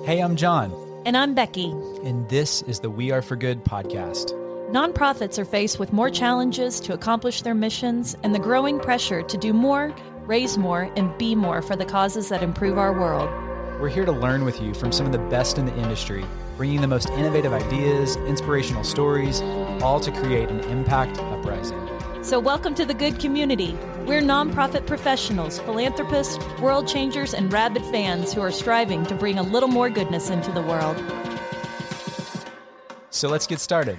Hey, I'm John. And I'm Becky. And this is the We Are for Good podcast. Nonprofits are faced with more challenges to accomplish their missions and the growing pressure to do more, raise more, and be more for the causes that improve our world. We're here to learn with you from some of the best in the industry, bringing the most innovative ideas, inspirational stories, all to create an impact uprising. So welcome to the good community. We're nonprofit professionals, philanthropists, world changers, and rabid fans who are striving to bring a little more goodness into the world. So let's get started.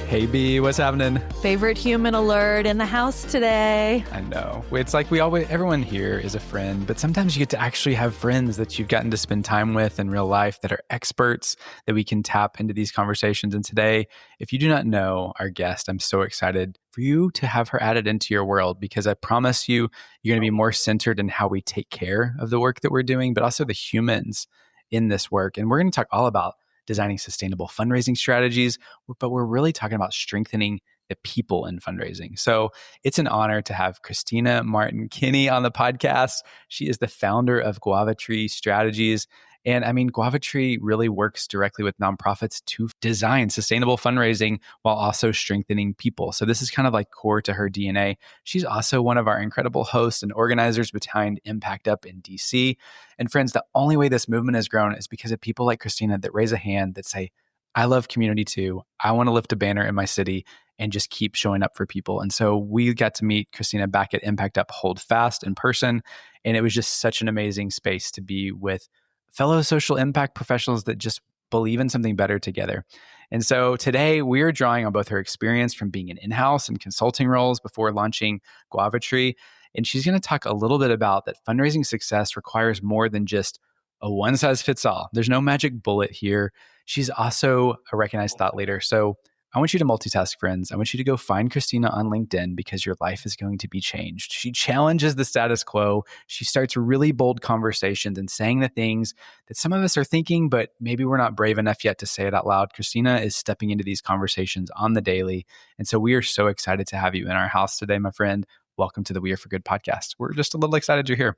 Hey B, what's happening? Favorite human alert in the house today. I know. It's like everyone here is a friend, but sometimes you get to actually have friends that you've gotten to spend time with in real life that are experts that we can tap into these conversations. And today, if you do not know our guest, I'm so excited for you to have her added into your world because I promise you, you're going to be more centered in how we take care of the work that we're doing, but also the humans in this work. And we're going to talk all about designing sustainable fundraising strategies, but we're really talking about strengthening the people in fundraising. So it's an honor to have Christina Martin-Kinney on the podcast. She is the founder of Guava Tree Strategies. And I mean, Guava Tree really works directly with nonprofits to design sustainable fundraising while also strengthening people. So this is kind of like core to her DNA. She's also one of our incredible hosts and organizers behind Impact Up in DC. And friends, the only way this movement has grown is because of people like Christina that raise a hand that say, I love community too. I want to lift a banner in my city and just keep showing up for people. And so we got to meet Christina back at Impact Up Hold Fast in person. And it was just such an amazing space to be with fellow social impact professionals that just believe in something better together. And so today we're drawing on both her experience from being in-house and consulting roles before launching Guava Tree. And she's going to talk a little bit about that fundraising success requires more than just a one-size-fits-all. There's no magic bullet here. She's also a recognized thought leader. So I want you to multitask, friends. I want you to go find Christina on LinkedIn because your life is going to be changed. She challenges the status quo. She starts really bold conversations and saying the things that some of us are thinking, but maybe we're not brave enough yet to say it out loud. Christina is stepping into these conversations on the daily. And so we are so excited to have you in our house today, my friend. Welcome to the We Are for Good podcast. We're just a little excited you're here.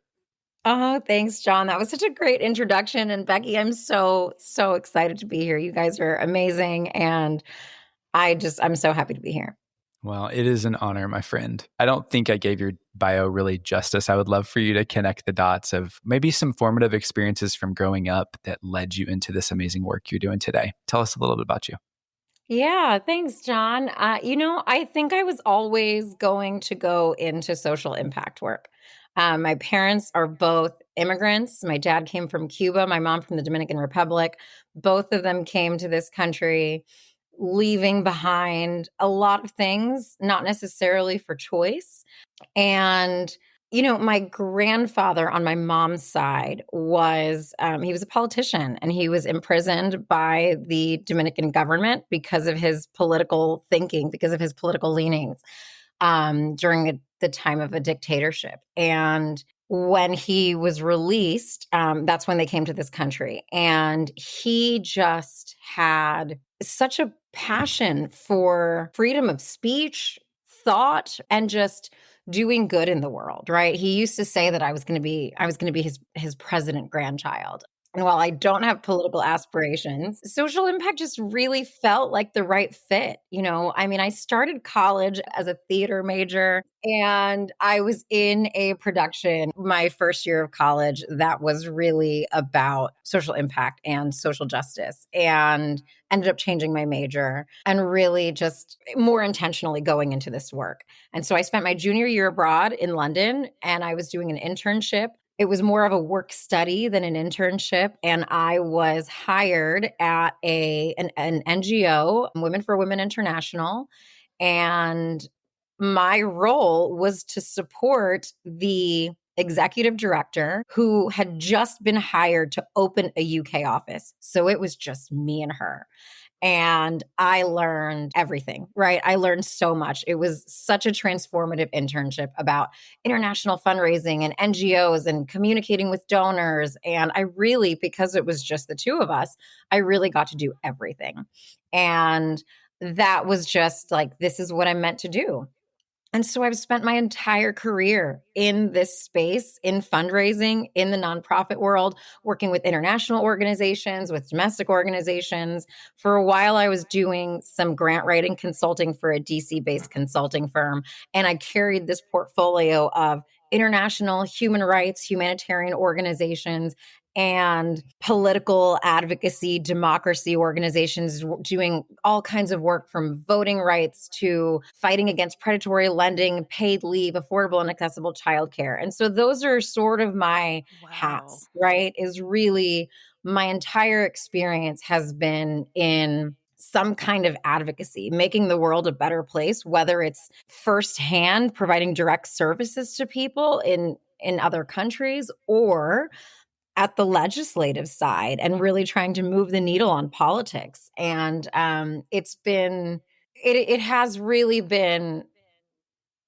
Oh, thanks, John. That was such a great introduction. And Becky, I'm so excited to be here. You guys are amazing. And I'm so happy to be here. Well, it is an honor, my friend. I don't think I gave your bio really justice. I would love for you to connect the dots of maybe some formative experiences from growing up that led you into this amazing work you're doing today. Tell us a little bit about you. Yeah, thanks, John. I think I was always going to go into social impact work. My parents are both immigrants. My dad came from Cuba, my mom from the Dominican Republic. Both of them came to this country leaving behind a lot of things, not necessarily for choice. And, my grandfather on my mom's side he was a politician and he was imprisoned by the Dominican government because of his political thinking, because of his political leanings during the time of a dictatorship. And when he was released, that's when they came to this country. And he just had such a passion for freedom of speech, thought, and just doing good in the world, right? He used to say that I was going to be his president grandchild. And while I don't have political aspirations, social impact just really felt like the right fit. I started college as a theater major and I was in a production my first year of college that was really about social impact and social justice, and ended up changing my major and really just more intentionally going into this work. And so I spent my junior year abroad in London and I was doing an internship. It was more of a work study than an internship. And I was hired at an NGO, Women for Women International. And my role was to support the executive director who had just been hired to open a UK office. So it was just me and her. And I learned everything, right? I learned so much. It was such a transformative internship about international fundraising and NGOs and communicating with donors. And I really, because it was just the two of us, I really got to do everything. And that was just like, this is what I'm meant to do. And so I've spent my entire career in this space, in fundraising, in the nonprofit world, working with international organizations, with domestic organizations. For a while, I was doing some grant writing consulting for a DC-based consulting firm, and I carried this portfolio of international human rights, humanitarian organizations, and political advocacy, democracy organizations doing all kinds of work from voting rights to fighting against predatory lending, paid leave, affordable and accessible childcare. And so those are sort of my hats, right? Is really my entire experience has been in some kind of advocacy, making the world a better place, whether it's firsthand providing direct services to people in other countries, or at the legislative side and really trying to move the needle on politics. And it has really been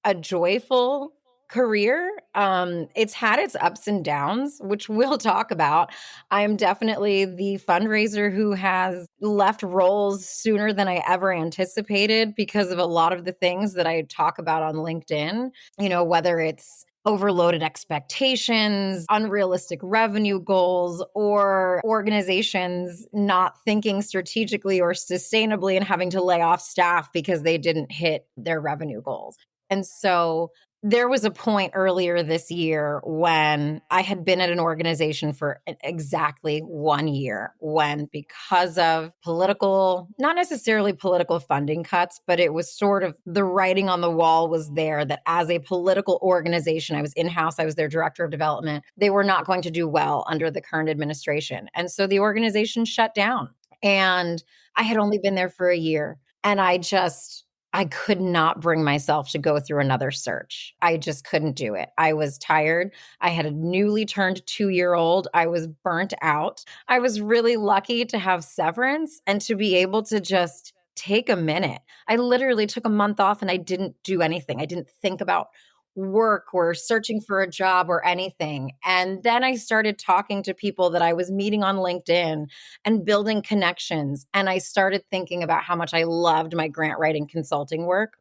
a joyful career. It's had its ups and downs, which we'll talk about. I'm definitely the fundraiser who has left roles sooner than I ever anticipated because of a lot of the things that I talk about on LinkedIn, whether it's overloaded expectations, unrealistic revenue goals, or organizations not thinking strategically or sustainably and having to lay off staff because they didn't hit their revenue goals. And so there was a point earlier this year when I had been at an organization for exactly 1 year when, because of not necessarily political funding cuts, but it was sort of the writing on the wall was there that as a political organization, I was in-house, I was their director of development, they were not going to do well under the current administration. And so the organization shut down. And I had only been there for a year. And I could not bring myself to go through another search. I just couldn't do it. I was tired. I had a newly turned 2-year-old. I was burnt out. I was really lucky to have severance and to be able to just take a minute. I literally took a month off and I didn't do anything. I didn't think about work or searching for a job or anything. And then I started talking to people that I was meeting on LinkedIn and building connections. And I started thinking about how much I loved my grant writing consulting work.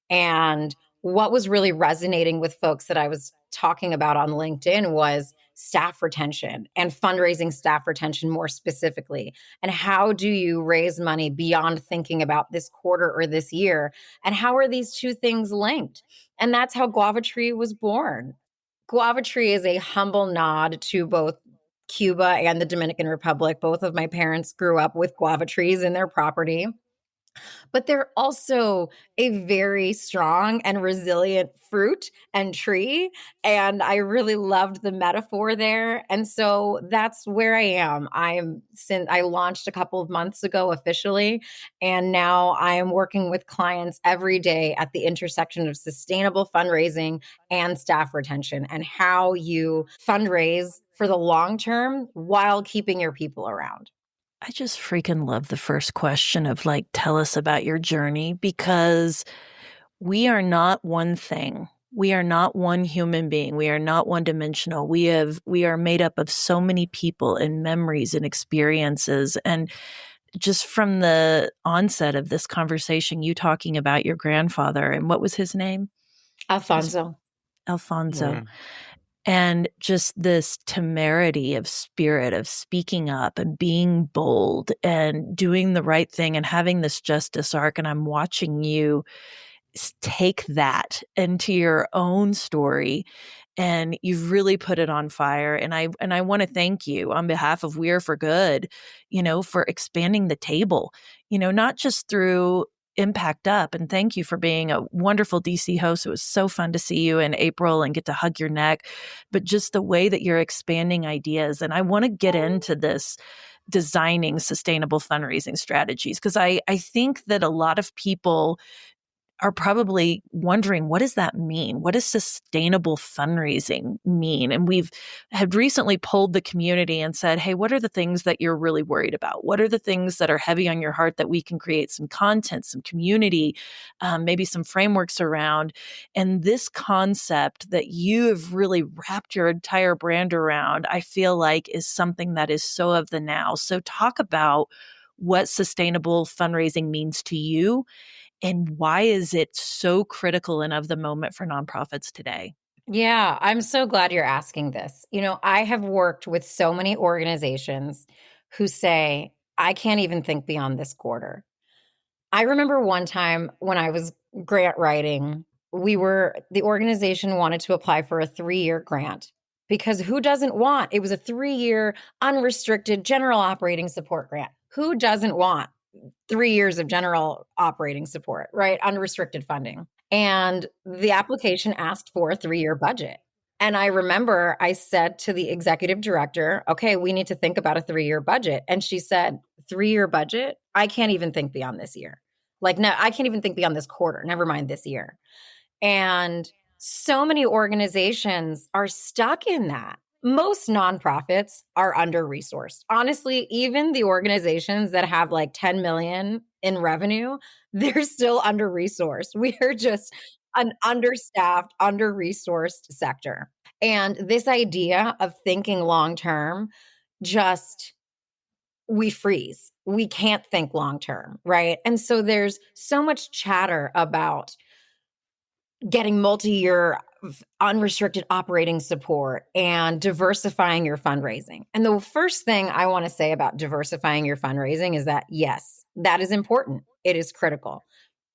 And what was really resonating with folks that I was talking about on LinkedIn was staff retention and fundraising staff retention more specifically. And how do you raise money beyond thinking about this quarter or this year? And how are these two things linked? And that's how Guava Tree was born. Guava Tree is a humble nod to both Cuba and the Dominican Republic. Both of my parents grew up with guava trees in their property. But they're also a very strong and resilient fruit and tree. And I really loved the metaphor there. And so that's where I am. Since I launched a couple of months ago officially, and now I am working with clients every day at the intersection of sustainable fundraising and staff retention and how you fundraise for the long term while keeping your people around. I just freaking love the first question of tell us about your journey, because we are not one thing. We are not one human being. We are not one dimensional. We are made up of so many people and memories and experiences. And just from the onset of this conversation, you talking about your grandfather, and what was his name? Alfonso. Mm. And just this temerity of spirit of speaking up and being bold and doing the right thing and having this justice arc. And I'm watching you take that into your own story, and you've really put it on fire. And I want to thank you on behalf of We Are for Good, for expanding the table, not just through Impact Up. And thank you for being a wonderful DC host. It was so fun to see you in April and get to hug your neck, but just the way that you're expanding ideas. And I want to get into this designing sustainable fundraising strategies, because I think that a lot of people are probably wondering, what does that mean? What does sustainable fundraising mean? And we've had recently polled the community and said, hey, what are the things that you're really worried about? What are the things that are heavy on your heart that we can create some content, some community, maybe some frameworks around? And this concept that you have really wrapped your entire brand around, I feel like is something that is so of the now. So talk about what sustainable fundraising means to you, And why is it so critical and of the moment for nonprofits today? Yeah, I'm so glad you're asking this. I have worked with so many organizations who say, I can't even think beyond this quarter. I remember one time when I was grant writing, the organization wanted to apply for a 3-year grant because who doesn't want, it was a 3-year unrestricted general operating support grant. Who doesn't want 3 years of general operating support, right? Unrestricted funding. And the application asked for a 3-year budget. And I remember I said to the executive director, okay, we need to think about a 3-year budget. And she said, 3-year budget? I can't even think beyond this year. Like, no, I can't even think beyond this quarter, never mind this year. And so many organizations are stuck in that. Most nonprofits are under-resourced. Honestly, even the organizations that have like 10 million in revenue, they're still under-resourced. We are just an understaffed, under-resourced sector. And this idea of thinking long-term, just we freeze. We can't think long-term, right? And so there's so much chatter about getting multi-year unrestricted operating support and diversifying your fundraising. And the first thing I want to say about diversifying your fundraising is that, yes, that is important. It is critical.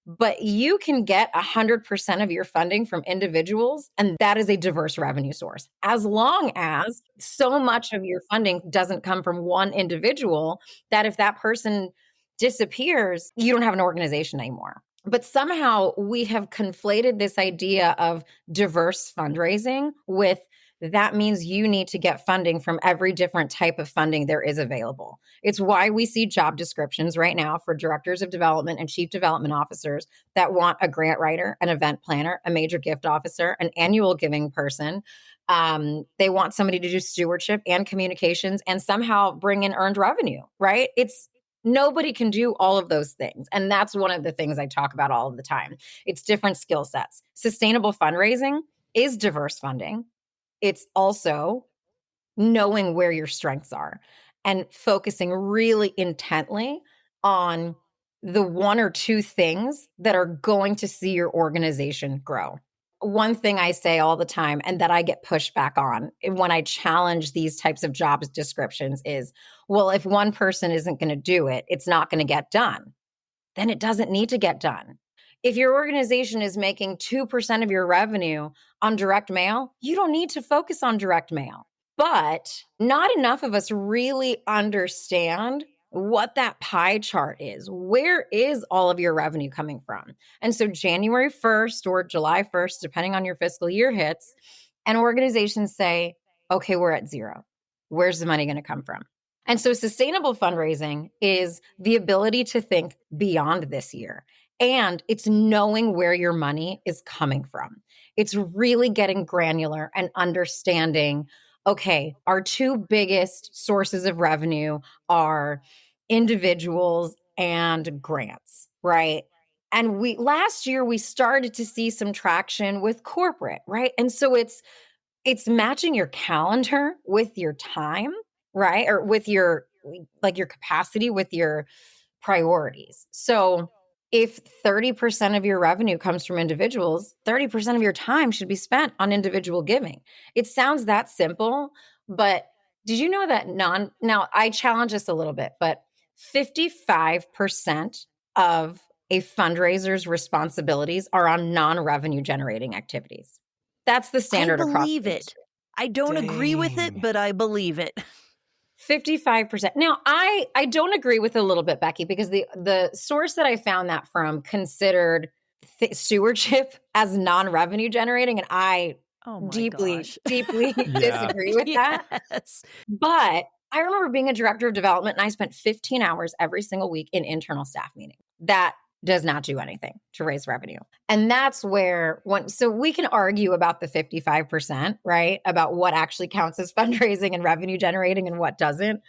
But you can get 100% of your funding from individuals, and that is a diverse revenue source. As long as so much of your funding doesn't come from one individual, that if that person disappears, you don't have an organization anymore. But somehow we have conflated this idea of diverse fundraising with that means you need to get funding from every different type of funding there is available. It's why we see job descriptions right now for directors of development and chief development officers that want a grant writer, an event planner, a major gift officer, an annual giving person. They want somebody to do stewardship and communications and somehow bring in earned revenue, right? Nobody can do all of those things. And that's one of the things I talk about all of the time. It's different skill sets. Sustainable fundraising is diverse funding. It's also knowing where your strengths are and focusing really intently on the one or two things that are going to see your organization grow. One thing I say all the time and that I get pushback on when I challenge these types of job descriptions is, well, if one person isn't going to do it, it's not going to get done. Then it doesn't need to get done. If your organization is making 2% of your revenue on direct mail, you don't need to focus on direct mail. But not enough of us really understand what that pie chart is. Where is all of your revenue coming from? And so January 1st or July 1st, depending on your fiscal year hits, and organizations say, okay, we're at zero. Where's the money going to come from? And so sustainable fundraising is the ability to think beyond this year. And it's knowing where your money is coming from. It's really getting granular and understanding, okay, our two biggest sources of revenue are individuals and grants, right? And last year we started to see some traction with corporate, right? And so it's matching your calendar with your time, right? Or with your capacity with your priorities. So if 30% of your revenue comes from individuals, 30% of your time should be spent on individual giving. It sounds that simple, but did you know that now I challenge this a little bit, but 55% of a fundraiser's responsibilities are on non-revenue generating activities. That's the standard across. I believe it. I don't agree with it, but I believe it. 55%. Now, I don't agree with it a little bit, Becky, because the source that I found that from considered stewardship as non-revenue generating, and I deeply disagree with that. But I remember being a director of development, and I spent 15 hours every single week in internal staff meetings. That does not do anything to raise revenue. And that's where so we can argue about the 55%, right? About what actually counts as fundraising and revenue generating and what doesn't.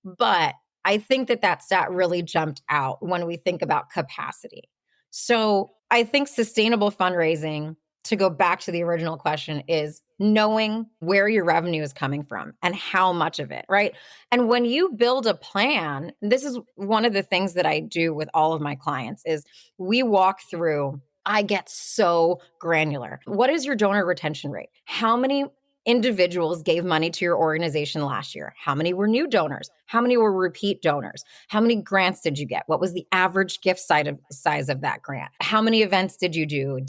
But I think that stat really jumped out when we think about capacity. So I think sustainable fundraising to go back to the original question, is knowing where your revenue is coming from and how much of it, right? And when you build a plan, this is one of the things that I do with all of my clients is we walk through. I get so granular. What is your donor retention rate? How many individuals gave money to your organization last year? How many were new donors? How many were repeat donors? How many grants did you get? What was the average gift size of that grant? How many events did you do?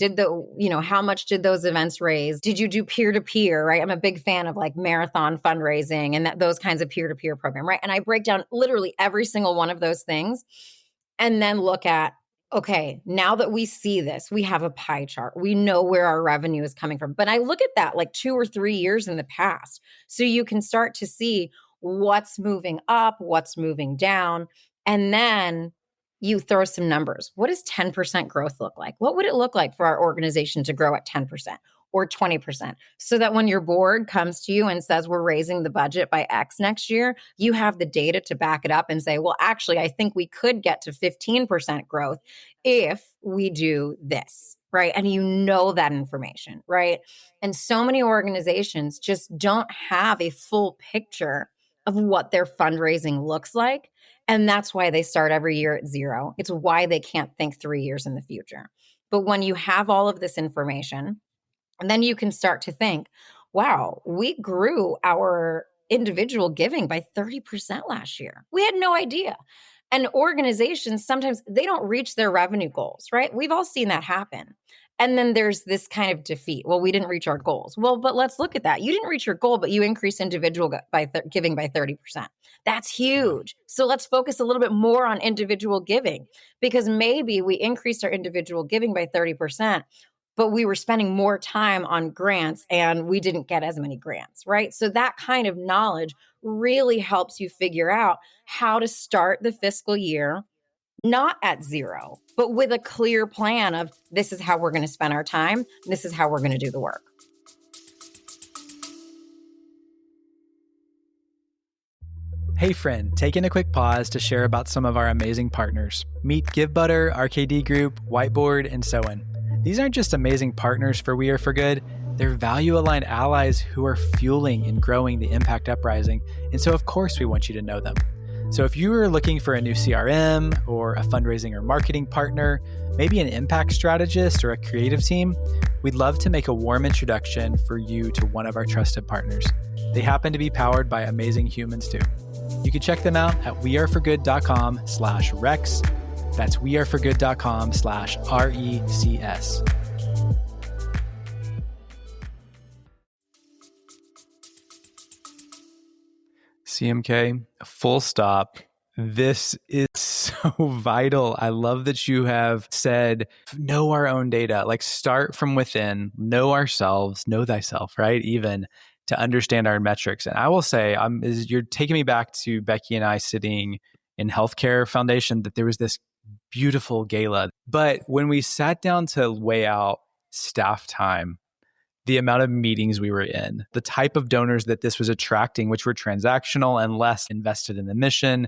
How much did those events raise? Did you do peer-to-peer, right? I'm a big fan of like marathon fundraising and those kinds of peer-to-peer program, right? And I break down literally every single one of those things and then look at, okay, now that we see this, we have a pie chart. We know where our revenue is coming from. But I look at that like 2 or 3 years in the past. So you can start to see what's moving up, what's moving down. And then you throw some numbers. What does 10% growth look like? What would it look like for our organization to grow at 10%? Or 20%, so that when your board comes to you and says, we're raising the budget by X next year, you have the data to back it up and say, well, actually, I think we could get to 15% growth if we do this, right? And you know that information, right? And so many organizations just don't have a full picture of what their fundraising looks like. And that's why they start every year at zero. It's why they can't think 3 years in the future. But when you have all of this information, and then you can start to think, wow, we grew our individual giving by 30% last year. We had no idea. And organizations, sometimes they don't reach their revenue goals, right? We've all seen that happen. And then there's this kind of defeat. Well, we didn't reach our goals. Well, but let's look at that. You didn't reach your goal, but you increased individual giving by 30%. That's huge. So let's focus a little bit more on individual giving, because maybe we increased our individual giving by 30%, but we were spending more time on grants and we didn't get as many grants, right? So that kind of knowledge really helps you figure out how to start the fiscal year, not at zero, but with a clear plan of this is how we're going to spend our time. This is how we're going to do the work. Hey friend, taking a quick pause to share about some of our amazing partners. Meet Givebutter, RKD Group, Whiteboard, and so on. These aren't just amazing partners for We Are For Good, they're value-aligned allies who are fueling and growing the Impact Uprising, and so of course we want you to know them. So if you are looking for a new CRM or a fundraising or marketing partner, maybe an impact strategist or a creative team, we'd love to make a warm introduction for you to one of our trusted partners. They happen to be powered by amazing humans too. You can check them out at weareforgood.com/Rex. That's weareforgood.com/RECS. CMK, full stop. This is so vital. I love that you have said, know our own data, like start from within, know ourselves, know thyself, right? Even to understand our metrics. And I will say, you're taking me back to Becky and I sitting in Healthcare Foundation, that there was this beautiful gala. But when we sat down to weigh out staff time, the amount of meetings we were in, the type of donors that this was attracting, which were transactional and less invested in the mission,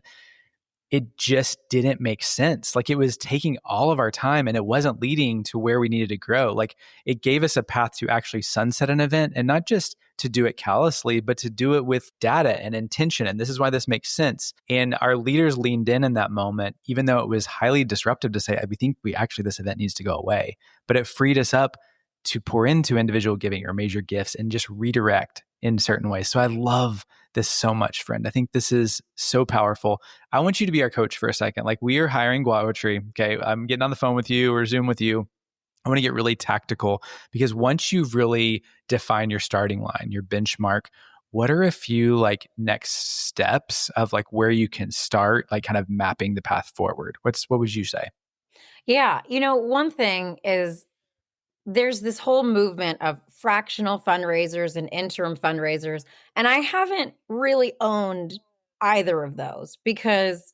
it just didn't make sense. Like, it was taking all of our time and it wasn't leading to where we needed to grow. Like, it gave us a path to actually sunset an event, and not just to do it callously, but to do it with data and intention. And this is why this makes sense. And our leaders leaned in that moment, even though it was highly disruptive to say, we think this event needs to go away. But it freed us up to pour into individual giving or major gifts and just redirect in certain ways. So I love this so much, friend. I think this is so powerful. I want you to be our coach for a second. Like, we are hiring Guavotry. Okay. I'm getting on the phone with you or Zoom with you. I want to get really tactical, because once you've really defined your starting line, your benchmark, what are a few like next steps of like where you can start, like kind of mapping the path forward? What would you say? Yeah. One thing is, there's this whole movement of fractional fundraisers and interim fundraisers. And I haven't really owned either of those, because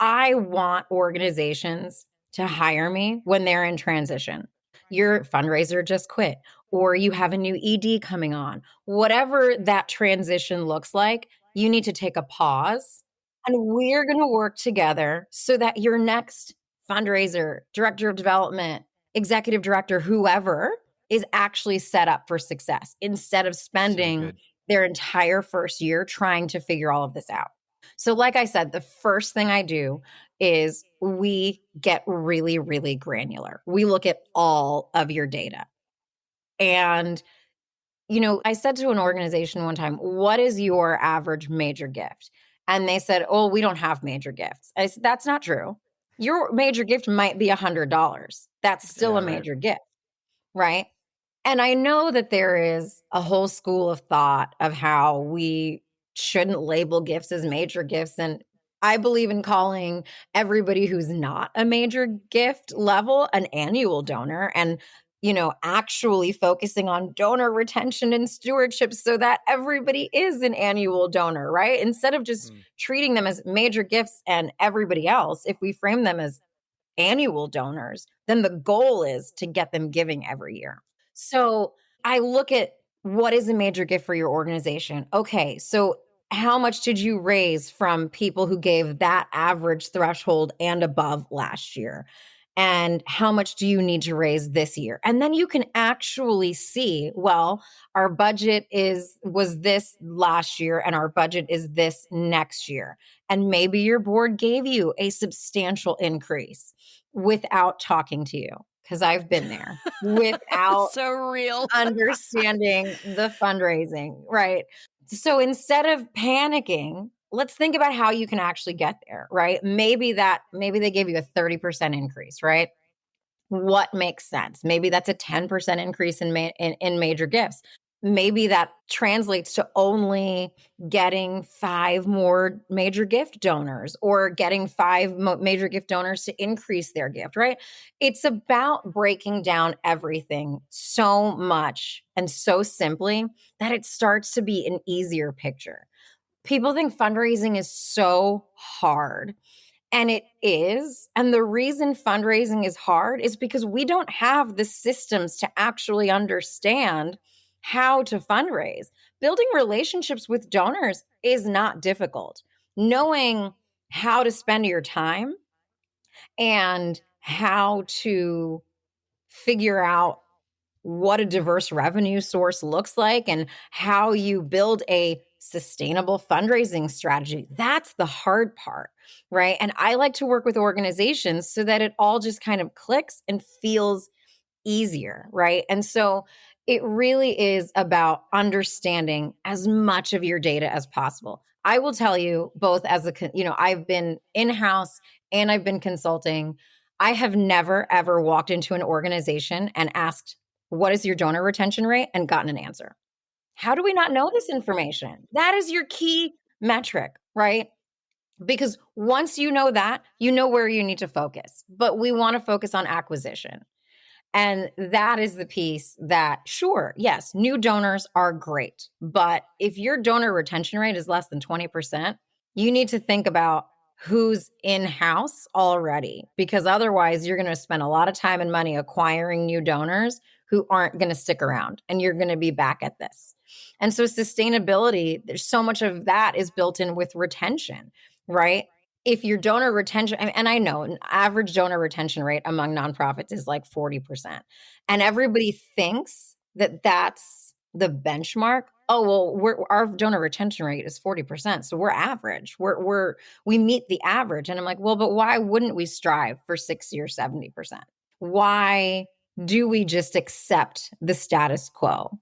I want organizations to hire me when they're in transition. Your fundraiser just quit, or you have a new ED coming on. Whatever that transition looks like, you need to take a pause, and we're going to work together so that your next fundraiser, director of development, executive director, whoever, is actually set up for success instead of spending their entire first year trying to figure all of this out. So like I said, the first thing I do is we get really, really granular. We look at all of your data. And, I said to an organization one time, what is your average major gift? And they said, oh, we don't have major gifts. I said, that's not true. Your major gift might be $100. That's still a major gift, right? And I know that there is a whole school of thought of how we shouldn't label gifts as major gifts. And I believe in calling everybody who's not a major gift level an annual donor and, actually focusing on donor retention and stewardship so that everybody is an annual donor, right? Instead of just treating them as major gifts and everybody else, if we frame them as annual donors, then the goal is to get them giving every year. So I look at what is a major gift for your organization. Okay, so how much did you raise from people who gave that average threshold and above last year? And how much do you need to raise this year? And then you can actually see, well, our budget was this last year and our budget is this next year. And maybe your board gave you a substantial increase without talking to you, because I've been there, without so real understanding the fundraising, right? So instead of panicking, let's think about how you can actually get there, right? Maybe they gave you a 30% increase, right? What makes sense? Maybe that's a 10% increase in major gifts. Maybe that translates to only getting 5 more major gift donors or getting 5 major gift donors to increase their gift, right? It's about breaking down everything so much and so simply that it starts to be an easier picture. People think fundraising is so hard. And it is. And the reason fundraising is hard is because we don't have the systems to actually understand how to fundraise. Building relationships with donors is not difficult. Knowing how to spend your time and how to figure out what a diverse revenue source looks like and how you build a sustainable fundraising strategy. That's the hard part, right? And I like to work with organizations so that it all just kind of clicks and feels easier, right? And so it really is about understanding as much of your data as possible. I will tell you both I've been in-house and I've been consulting. I have never, ever walked into an organization and asked, what is your donor retention rate? And gotten an answer. How do we not know this information? That is your key metric, right? Because once you know that, you know where you need to focus. But we want to focus on acquisition. And that is the piece that, sure, yes, new donors are great. But if your donor retention rate is less than 20%, you need to think about who's in-house already, because otherwise you're going to spend a lot of time and money acquiring new donors who aren't going to stick around, and you're going to be back at this. And so sustainability, there's so much of that is built in with retention, right? If your donor retention, and I know an average donor retention rate among nonprofits is like 40%. And everybody thinks that that's the benchmark. Oh, well, our donor retention rate is 40%. So we're average. We meet the average. And I'm like, well, but why wouldn't we strive for 60 or 70%? Why do we just accept the status quo?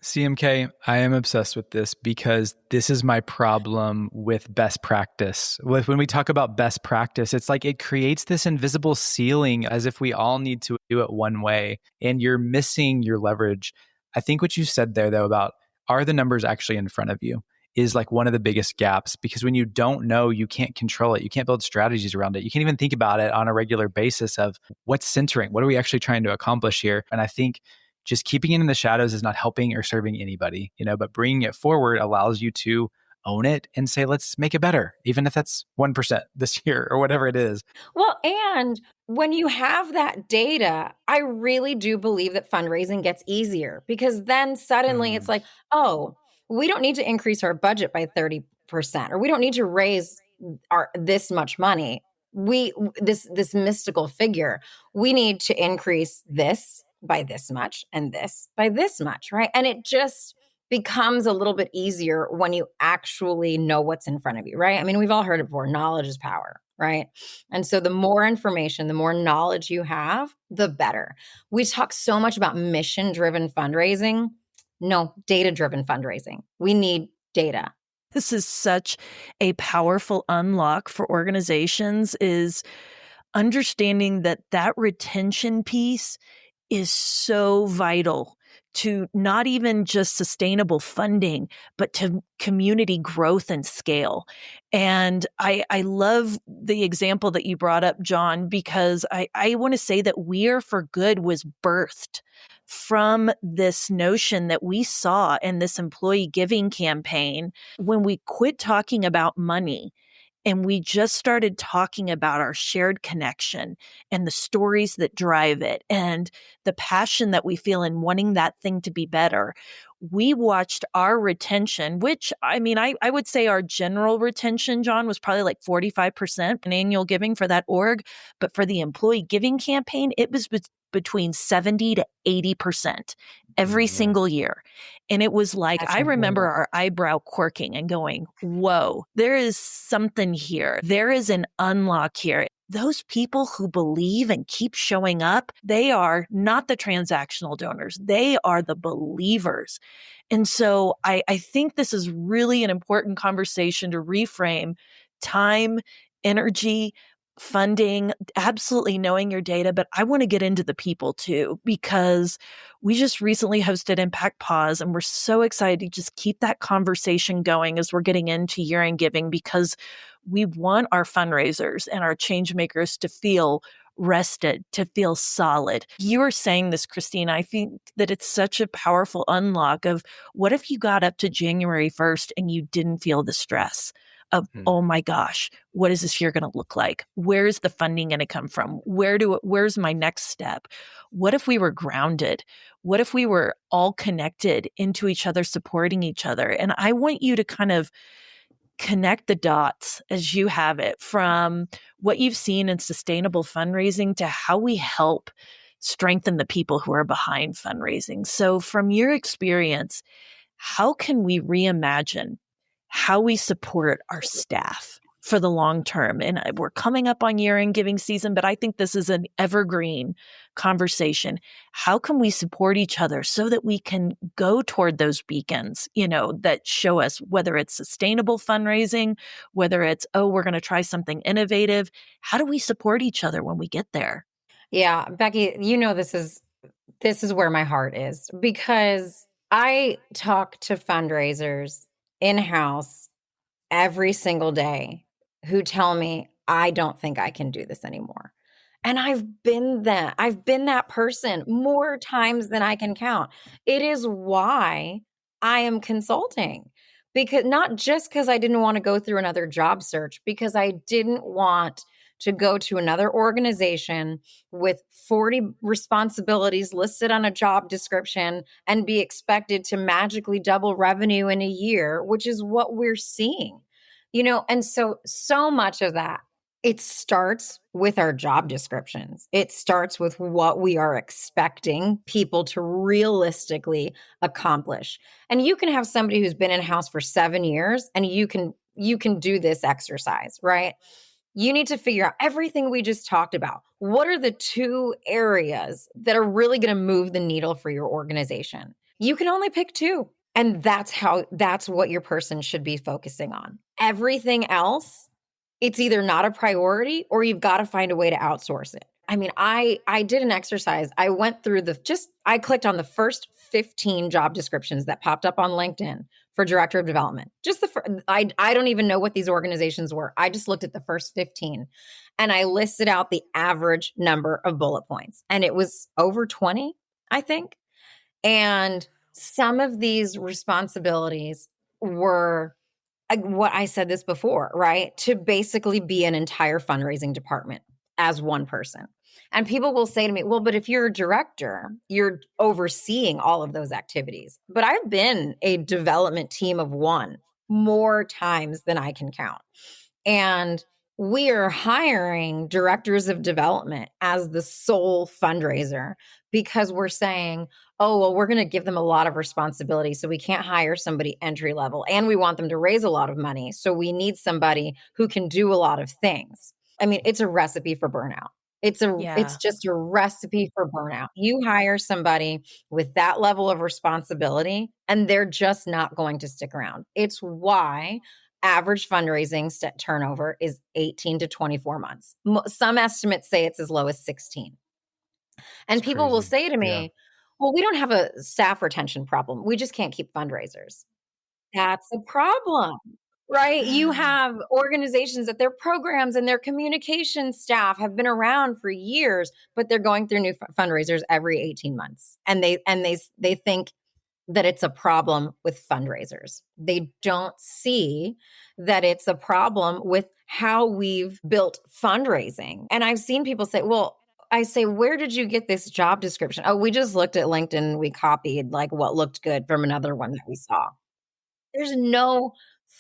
CMK, I am obsessed with this because this is my problem with best practice. When we talk about best practice, it's like it creates this invisible ceiling as if we all need to do it one way, and you're missing your leverage. I think what you said there, though, about are the numbers actually in front of you is like one of the biggest gaps, because when you don't know, you can't control it. You can't build strategies around it. You can't even think about it on a regular basis of what's centering. What are we actually trying to accomplish here? And I think just keeping it in the shadows is not helping or serving anybody, but bringing it forward allows you to own it and say, let's make it better, even if that's 1% this year or whatever it is. Well, and when you have that data, I really do believe that fundraising gets easier, because then suddenly it's like, oh, we don't need to increase our budget by 30%, or we don't need to raise this much money. This mystical figure, we need to increase this by this much and this by this much, right? And it just becomes a little bit easier when you actually know what's in front of you, right? I mean, we've all heard it before, knowledge is power, right? And so the more information, the more knowledge you have, the better. We talk so much about mission-driven fundraising. No, data-driven fundraising. We need data. This is such a powerful unlock for organizations, is understanding that that retention piece is so vital to not even just sustainable funding, but to community growth and scale. And I love the example that you brought up, John, because I want to say that We Are for Good was birthed from this notion that we saw in this employee giving campaign when we quit talking about money and we just started talking about our shared connection and the stories that drive it and the passion that we feel in wanting that thing to be better. We watched our retention, which I mean, I would say our general retention, John, was probably like 45% in annual giving for that org. But for the employee giving campaign, it was between 70 to 80% every single year. And it was like, I remember our eyebrow quirking and going, whoa, there is something here. There is an unlock here. Those people who believe and keep showing up, they are not the transactional donors. They are the believers. And so I think this is really an important conversation to reframe time, energy, funding, absolutely knowing your data. But I want to get into the people too, because we just recently hosted Impact Pause, and we're so excited to just keep that conversation going as we're getting into year-end giving, because we want our fundraisers and our change makers to feel rested, to feel solid. You were saying this, Christina. I think that it's such a powerful unlock of what if you got up to January 1st and you didn't feel the stress of, oh my gosh, what is this year going to look like? Where is the funding going to come from? Where's my next step? What if we were grounded? What if we were all connected into each other, supporting each other? And I want you to kind of connect the dots as you have it from what you've seen in sustainable fundraising to how we help strengthen the people who are behind fundraising. So from your experience, how can we reimagine how we support our staff for the long term? And we're coming up on year-end giving season, but I think this is an evergreen conversation. How can we support each other so that we can go toward those beacons, that show us whether it's sustainable fundraising, whether it's, we're going to try something innovative. How do we support each other when we get there? Yeah, Becky, this is where my heart is, because I talk to fundraisers in-house every single day who tell me, I don't think I can do this anymore. And I've been that person more times than I can count. It is why I am consulting, because not just because I didn't want to go through another job search, because I didn't want to go to another organization with 40 responsibilities listed on a job description and be expected to magically double revenue in a year, which is what we're seeing. And so much of that, it starts with our job descriptions. It starts with what we are expecting people to realistically accomplish. And you can have somebody who's been in-house for 7 years, and you can do this exercise, right? You need to figure out everything we just talked about. What are the 2 areas that are really going to move the needle for your organization? You can only pick 2. And that's what your person should be focusing on. Everything else, it's either not a priority or you've got to find a way to outsource it. I mean, I did an exercise. I went through I clicked on the first 15 job descriptions that popped up on LinkedIn for director of development. I don't even know what these organizations were. I just looked at the first 15 and I listed out the average number of bullet points. And it was over 20, I think. And some of these responsibilities were what I said this before, right? To basically be an entire fundraising department as one person. And people will say to me, well, but if you're a director, you're overseeing all of those activities. But I've been a development team of 1 more times than I can count. And we are hiring directors of development as the sole fundraiser because we're saying, oh, well, we're going to give them a lot of responsibility. So we can't hire somebody entry level, and we want them to raise a lot of money. So we need somebody who can do a lot of things. I mean, it's a recipe for burnout. It's Yeah. just a recipe for burnout. You hire somebody with that level of responsibility and they're just not going to stick around. It's why average fundraising turnover is 18 to 24 months. Some estimates say it's as low as 16. And It's people will crazy. say to Yeah. me, well, we don't have a staff retention problem. We just can't keep fundraisers. That's a problem, right? You have organizations that their programs and their communication staff have been around for years, but they're going through new fundraisers every 18 months. And they think that it's a problem with fundraisers. They don't see that it's a problem with how we've built fundraising. And I've seen people say, well, I say, where did you get this job description? Oh, we just looked at LinkedIn. We copied like what looked good from another one that we saw. There's no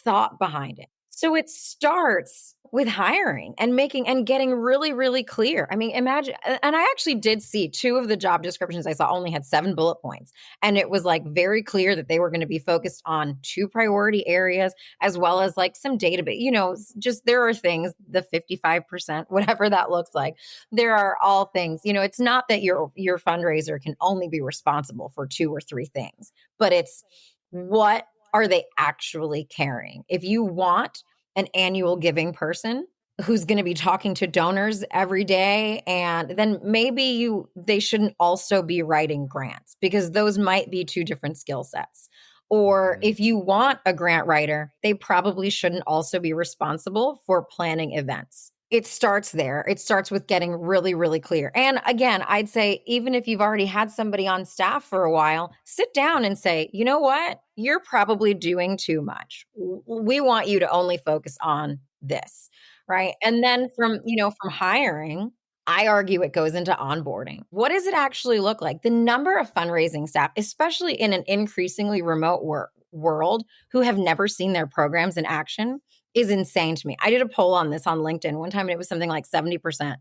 thought behind it. So it starts with hiring and making and getting really, really clear. I mean, imagine, and I actually did see two of the job descriptions I saw only had 7 bullet points. And it was like very clear that they were going to be focused on 2 priority areas as well as like some database, just there are things, the 55%, whatever that looks like. There are all things, it's not that your fundraiser can only be responsible for 2 or 3 things, but it's what are they actually carrying? If you want an annual giving person who's going to be talking to donors every day, and then maybe they shouldn't also be writing grants because those might be 2 different skill sets. Or if you want a grant writer, they probably shouldn't also be responsible for planning events. It starts there. It starts with getting really, really clear. And again, I'd say even if you've already had somebody on staff for a while, sit down and say, you know what? You're probably doing too much. We want you to only focus on this, right? And then from hiring, I argue it goes into onboarding. What does it actually look like? The number of fundraising staff, especially in an increasingly remote world, who have never seen their programs in action is insane to me. I did a poll on this on LinkedIn one time, and it was something like 70%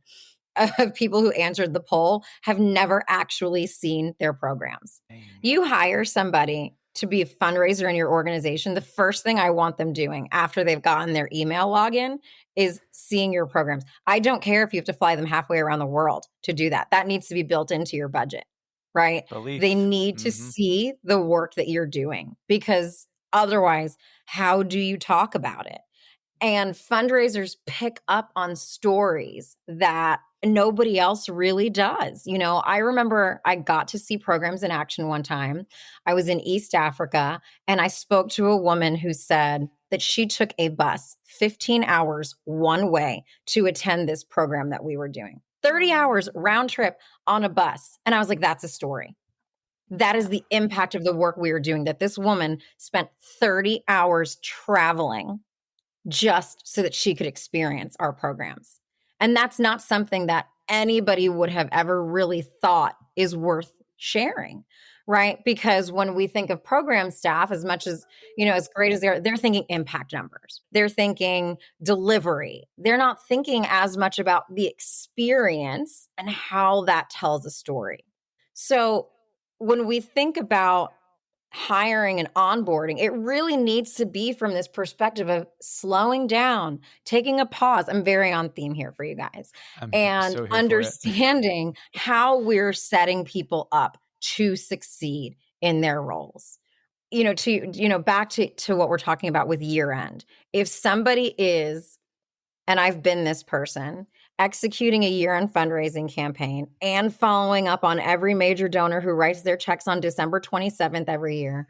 of people who answered the poll have never actually seen their programs. Dang. You hire somebody to be a fundraiser in your organization, the first thing I want them doing after they've gotten their email login is seeing your programs. I don't care if you have to fly them halfway around the world to do that. That needs to be built into your budget, right? Belief. They need to see the work that you're doing because otherwise, how do you talk about it? And fundraisers pick up on stories that nobody else really does. I remember I got to see programs in action one time. I was in East Africa and I spoke to a woman who said that she took a bus 15 hours one way to attend this program that we were doing. 30 hours round trip on a bus. And I was like, that's a story. That is the impact of the work we were doing, that this woman spent 30 hours traveling just so that she could experience our programs. And that's not something that anybody would have ever really thought is worth sharing, right? Because when we think of program staff, as much as, as great as they're thinking impact numbers. They're thinking delivery. They're not thinking as much about the experience and how that tells a story. So when we think about hiring and onboarding, it really needs to be from this perspective of slowing down, taking a pause. I'm very on theme here for you guys. And so understanding how we're setting people up to succeed in their roles. Back to what we're talking about with year end. If somebody is, and I've been this person, executing a year-end fundraising campaign and following up on every major donor who writes their checks on December 27th every year,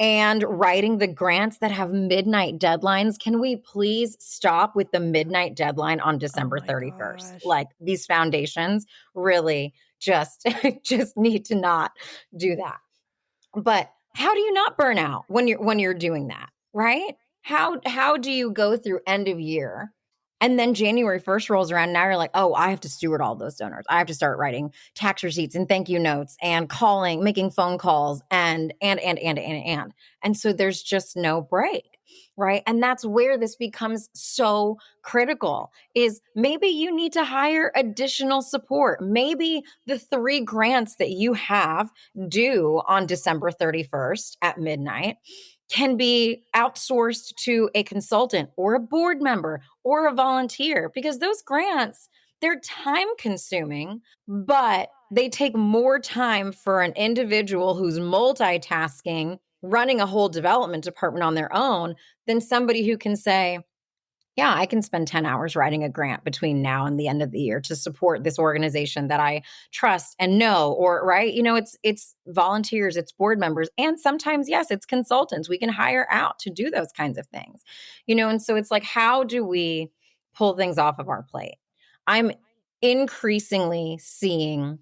and writing the grants that have midnight deadlines. Can we please stop with the midnight deadline on December 31st? Gosh. Like, these foundations really just need to not do that. But how do you not burn out when you're doing that, right? How do you go through end of year and then January 1st rolls around and now you're like, oh, I have to steward all those donors. I have to start writing tax receipts and thank you notes and calling, making phone calls and. And so there's just no break. right? And that's where this becomes so critical is maybe you need to hire additional support. Maybe the 3 grants that you have due on December 31st at midnight can be outsourced to a consultant or a board member or a volunteer, because those grants, they're time consuming, but they take more time for an individual who's multitasking, running a whole development department on their own, than somebody who can say, yeah, I can spend 10 hours writing a grant between now and the end of the year to support this organization that I trust and know, or right, it's volunteers, it's board members, and sometimes yes, it's consultants we can hire out to do those kinds of things. And so it's like, how do we pull things off of our plate? I'm increasingly seeing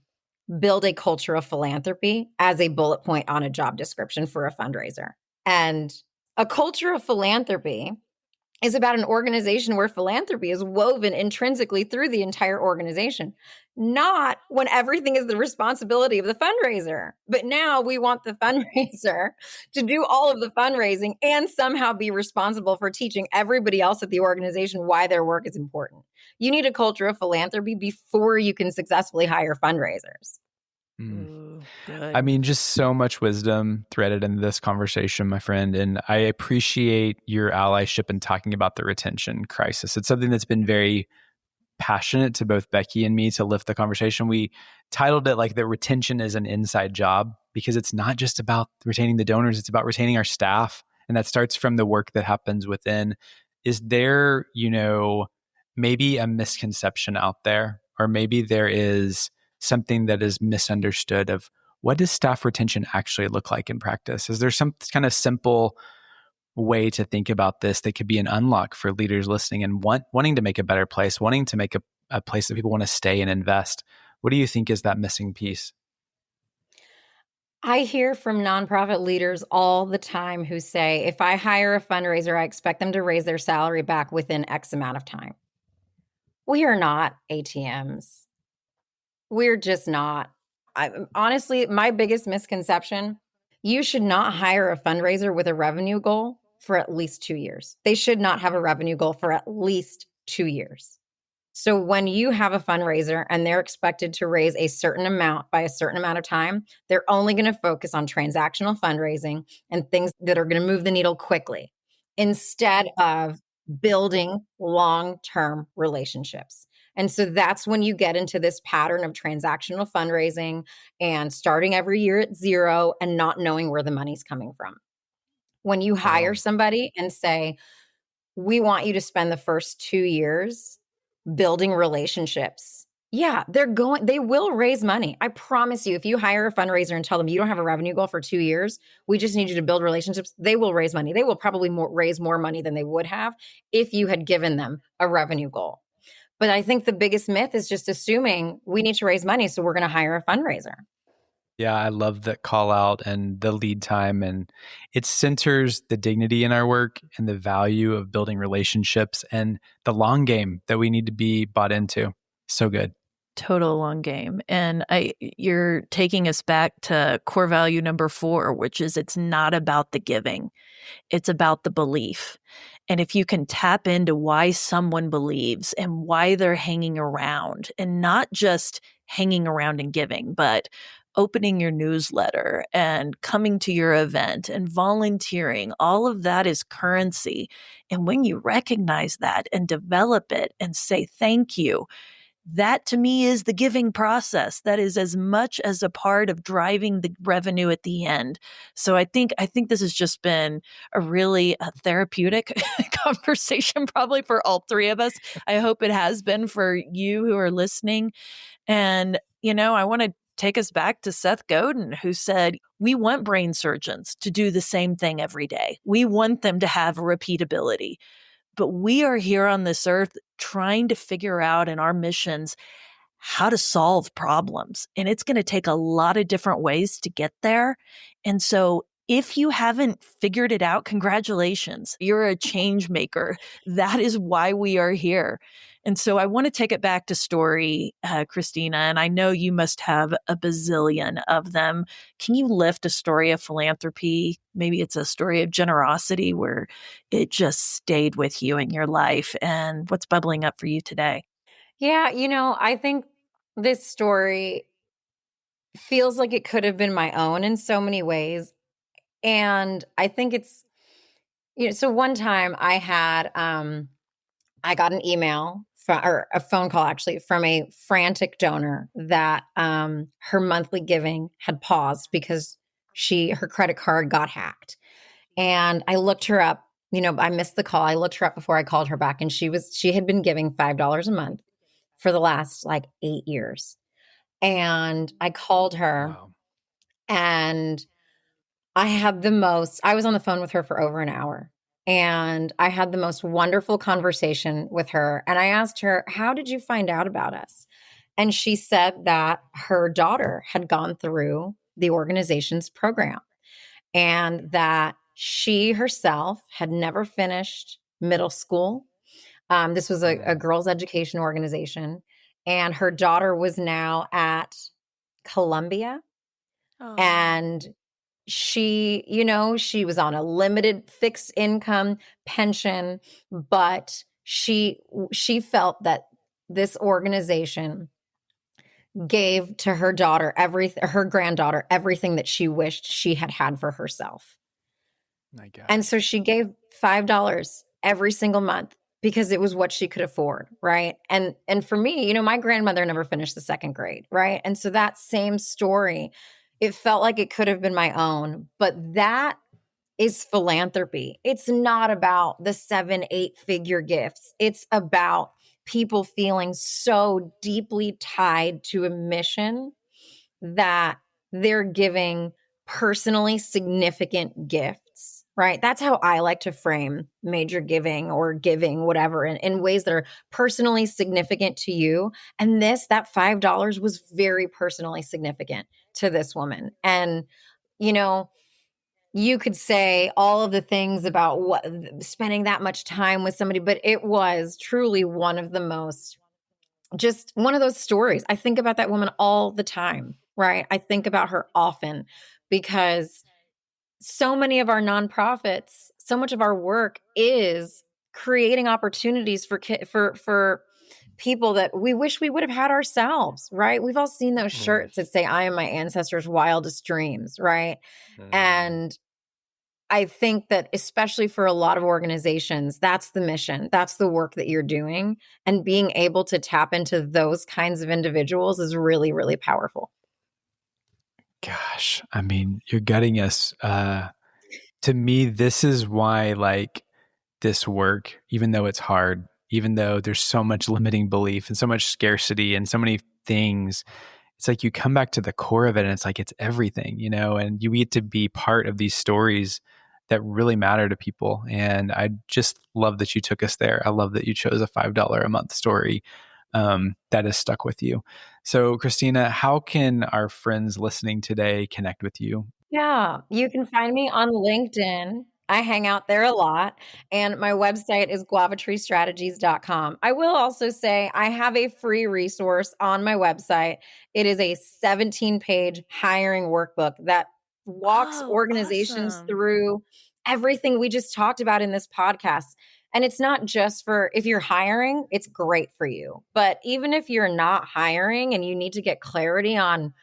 build a culture of philanthropy as a bullet point on a job description for a fundraiser. And a culture of philanthropy is about an organization where philanthropy is woven intrinsically through the entire organization, not when everything is the responsibility of the fundraiser. But now we want the fundraiser to do all of the fundraising and somehow be responsible for teaching everybody else at the organization why their work is important. You need a culture of philanthropy before you can successfully hire fundraisers. Ooh, good. I mean, just so much wisdom threaded in this conversation, my friend. And I appreciate your allyship in talking about the retention crisis. It's something that's been very passionate to both Becky and me to lift the conversation. We titled it like that retention is an inside job, because it's not just about retaining the donors, it's about retaining our staff. And that starts from the work that happens within. Is there, maybe a misconception out there, or maybe there is something that is misunderstood of what does staff retention actually look like in practice? Is there some kind of simple way to think about this that could be an unlock for leaders listening and wanting to make a better place, wanting to make a place that people want to stay and invest? What do you think is that missing piece? I hear from nonprofit leaders all the time who say, if I hire a fundraiser, I expect them to raise their salary back within X amount of time. We are not ATMs. We're just not. Honestly, my biggest misconception, you should not hire a fundraiser with a revenue goal for at least 2 years. They should not have a revenue goal for at least 2 years. So when you have a fundraiser and they're expected to raise a certain amount by a certain amount of time, they're only going to focus on transactional fundraising and things that are going to move the needle quickly instead of building long-term relationships. And so that's when you get into this pattern of transactional fundraising and starting every year at zero and not knowing where the money's coming from. When you hire somebody and say, we want you to spend the first 2 years building relationships. Yeah, they will raise money. I promise you, if you hire a fundraiser and tell them you don't have a revenue goal for 2 years, we just need you to build relationships, they will raise money. They will probably raise more money than they would have if you had given them a revenue goal. But I think the biggest myth is just assuming we need to raise money, so we're going to hire a fundraiser. Yeah, I love that call out and the lead time. And it centers the dignity in our work and the value of building relationships and the long game that we need to be bought into. So good. Total long game. And you're taking us back to core value number 4, which is it's not about the giving. It's about the belief. And if you can tap into why someone believes and why they're hanging around, and not just hanging around and giving, but opening your newsletter and coming to your event and volunteering, all of that is currency. And when you recognize that and develop it and say thank you, that to me is the giving process. That is as much as a part of driving the revenue at the end. So I think this has just been a really therapeutic conversation, probably for all 3 of us. I hope it has been for you who are listening. And, I want to take us back to Seth Godin, who said, we want brain surgeons to do the same thing every day. We want them to have repeatability. But we are here on this earth trying to figure out in our missions how to solve problems. And it's going to take a lot of different ways to get there. And so if you haven't figured it out, congratulations. You're a change maker. That is why we are here. And so I want to take it back to story, Christina, and I know you must have a bazillion of them. Can you lift a story of philanthropy? Maybe it's a story of generosity where it just stayed with you in your life, and what's bubbling up for you today? Yeah, I think this story feels like it could have been my own in so many ways. And I think it's, so one time I got an email or a phone call actually from a frantic donor that her monthly giving had paused because her credit card got hacked. And I looked her up, I missed the call. I looked her up before I called her back, and she had been giving $5 a month for the last like 8 years. And I called her. Wow. And I was on the phone with her for over an hour, and I had the most wonderful conversation with her. And I asked her, "How did you find out about us?" And she said that her daughter had gone through the organization's program, and that she herself had never finished middle school. This was a girls' education organization, and her daughter was now at Columbia. Oh. And she was on a limited fixed income pension, but she felt that this organization gave to her daughter her granddaughter everything that she wished she had had for herself. My God. And so she gave $5 every single month because it was what she could afford, right? And for me, my grandmother never finished the second grade, right? And so that same story, it felt like it could have been my own, but that is philanthropy. It's not about the 7-8 figure gifts. It's about people feeling so deeply tied to a mission that they're giving personally significant gifts, right? That's how I like to frame major giving or giving, whatever, in ways that are personally significant to you. And that $5 was very personally significant to this woman. And, you could say all of the things about what spending that much time with somebody, but it was truly one of the most, just one of those stories. I think about that woman all the time, right? I think about her often because so many of our nonprofits, so much of our work is creating opportunities for people that we wish we would have had ourselves, right? We've all seen those shirts that say, "I am my ancestors' wildest dreams," right? And I think that especially for a lot of organizations, that's the mission. That's the work that you're doing. And being able to tap into those kinds of individuals is really, really powerful. Gosh, I mean, you're gutting us. To me, this is why this work, even though it's hard, even though there's so much limiting belief and so much scarcity and so many things, it's like you come back to the core of it and it's like it's everything, and you get to be part of these stories that really matter to people. And I just love that you took us there. I love that you chose a $5 a month story that has stuck with you. So, Christina, how can our friends listening today connect with you? Yeah, you can find me on LinkedIn. I hang out there a lot, and my website is guavatreestrategies.com. I will also say I have a free resource on my website. It is a 17-page hiring workbook that walks organizations Awesome. through everything we just talked about in this podcast. And it's not just for if you're hiring, it's great for you. But even if you're not hiring and you need to get clarity on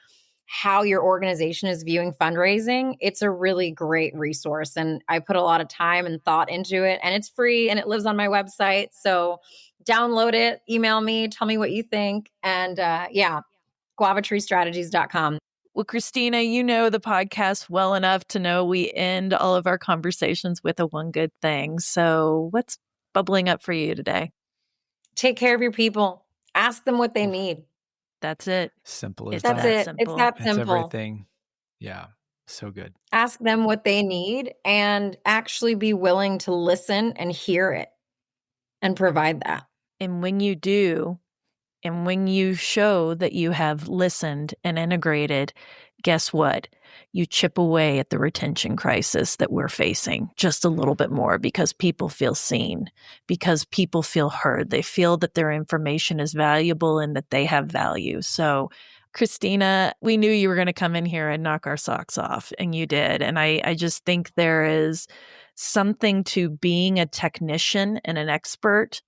how your organization is viewing fundraising, it's a really great resource. And I put a lot of time and thought into it, and it's free and it lives on my website. So download it, email me, tell me what you think. And guavatreestrategies.com. Well, Christina, you know the podcast well enough to know we end all of our conversations with a one good thing. So what's bubbling up for you today? Take care of your people. Ask them what they need. That's it. Simple as That's that. it. Simple. It's that It's simple. everything. Yeah. So good. Ask them what they need and actually be willing to listen and hear it and provide that. And when you do, And when you show that you have listened and integrated, guess what? You chip away at the retention crisis that we're facing just a little bit more, because people feel seen, because people feel heard. They feel that their information is valuable and that they have value. So, Christina, we knew you were going to come in here and knock our socks off, and you did. And I just think there is something to being a technician and an expert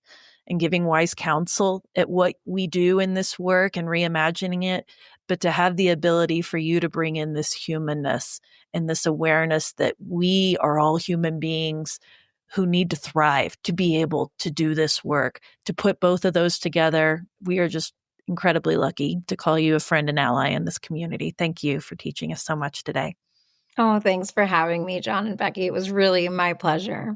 and giving wise counsel at what we do in this work and reimagining it, but to have the ability for you to bring in this humanness and this awareness that we are all human beings who need to thrive to be able to do this work. To put both of those together, we are just incredibly lucky to call you a friend and ally in this community. Thank you for teaching us so much today. Oh, thanks for having me, John and Becky. It was really my pleasure.